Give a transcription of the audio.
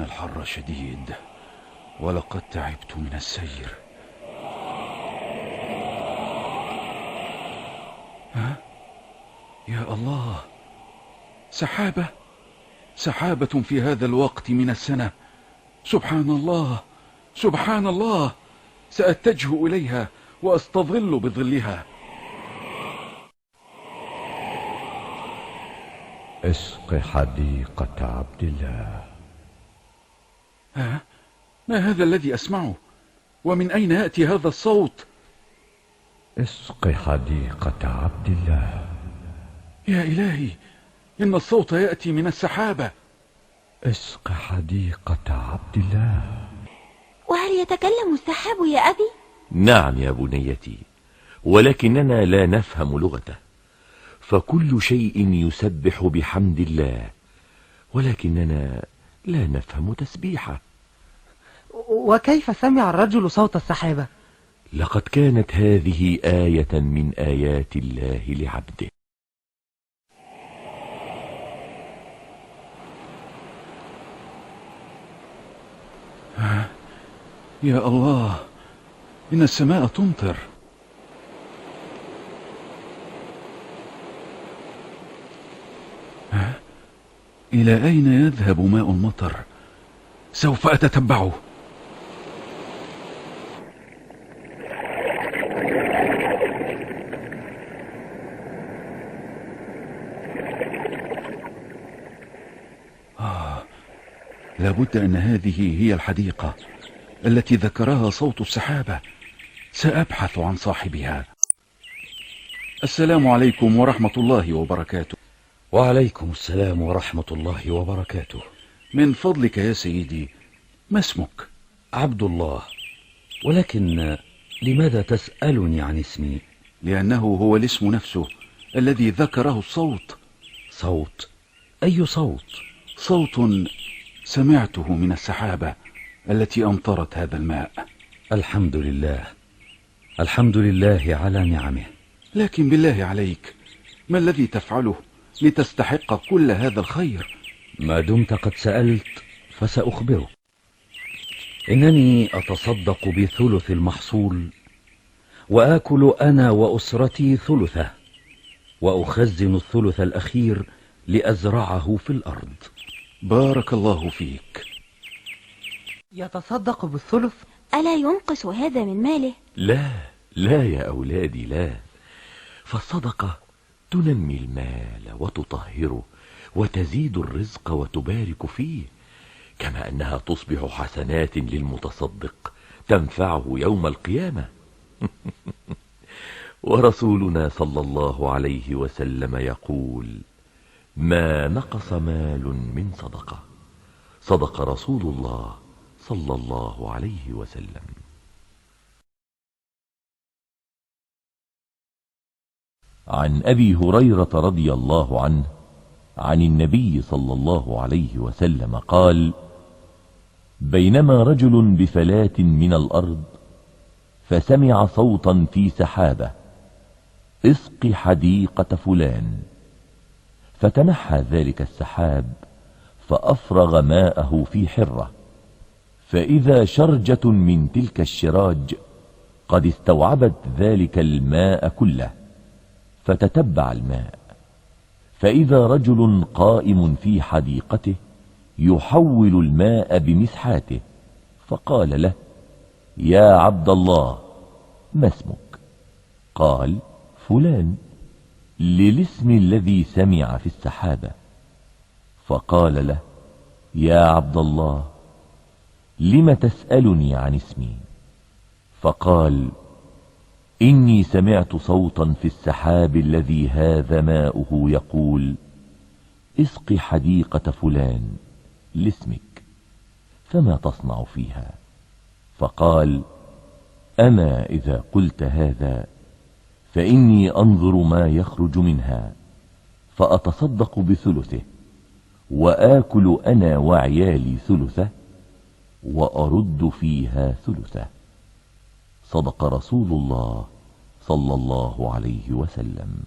الحر شديد ولقد تعبت من السير. ها؟ يا الله، سحابة في هذا الوقت من السنة. سبحان الله، سبحان الله. سأتجه إليها وأستظل بظلها. اسق حديقة عبد الله. ها؟ ما هذا الذي أسمعه؟ ومن أين يأتي هذا الصوت؟ اسق حديقة عبد الله. يا إلهي، إن الصوت يأتي من السحابة. اسق حديقة عبد الله. وهل يتكلم السحاب يا أبي؟ نعم يا بنيتي، ولكننا لا نفهم لغته، فكل شيء يسبح بحمد الله، ولكننا لا نفهم تسبيحه. وكيف سمع الرجل صوت السحابة؟ لقد كانت هذه آية من آيات الله لعبده. يا الله، إن السماء تمطر. إلى أين يذهب ماء المطر؟ سوف أتتبعه. لابد أن هذه هي الحديقة التي ذكرها صوت السحابة. سأبحث عن صاحبها. السلام عليكم ورحمة الله وبركاته. وعليكم السلام ورحمة الله وبركاته. من فضلك يا سيدي، ما اسمك؟ عبد الله. ولكن لماذا تسألني عن اسمي؟ لأنه هو الاسم نفسه الذي ذكره الصوت. صوت؟ أي صوت؟ صوت سمعته من السحابة التي أمطرت هذا الماء. الحمد لله، الحمد لله على نعمه. لكن بالله عليك، ما الذي تفعله لتستحق كل هذا الخير؟ ما دمت قد سألت فسأخبرك. إنني أتصدق بثلث المحصول، وآكل أنا وأسرتي ثلثه، وأخزن الثلث الأخير لأزرعه في الأرض. بارك الله فيك. يتصدق بالثلث؟ ألا ينقص هذا من ماله؟ لا لا يا أولادي، لا. فالصدقة تنمي المال وتطهره وتزيد الرزق وتبارك فيه، كما أنها تصبح حسنات للمتصدق تنفعه يوم القيامة. ورسولنا صلى الله عليه وسلم يقول: ما نقص مال من صدقة. صدق رسول الله صلى الله عليه وسلم. عن أبي هريرة رضي الله عنه عن النبي صلى الله عليه وسلم قال: بينما رجل بفلاة من الأرض فسمع صوتا في سحابة: اسق حديقة فلان. فتنحى ذلك السحاب فأفرغ ماءه في حرة، فإذا شرجة من تلك الشراج قد استوعبت ذلك الماء كله، فتتبع الماء، فإذا رجل قائم في حديقته يحول الماء بمسحاته، فقال له: يا عبد الله، ما اسمك؟ قال: فلان، للاسم الذي سمع في السحابة. فقال له: يا عبد الله، لم تسألني عن اسمي؟ فقال: إني سمعت صوتا في السحاب الذي هذا ماؤه يقول: اسق حديقة فلان لاسمك، فما تصنع فيها؟ فقال: أما إذا قلت هذا فإني أنظر ما يخرج منها، فأتصدق بثلثه، وآكل أنا وعيالي ثلثه، وأرد فيها ثلثه. صدق رسول الله صلى الله عليه وسلم.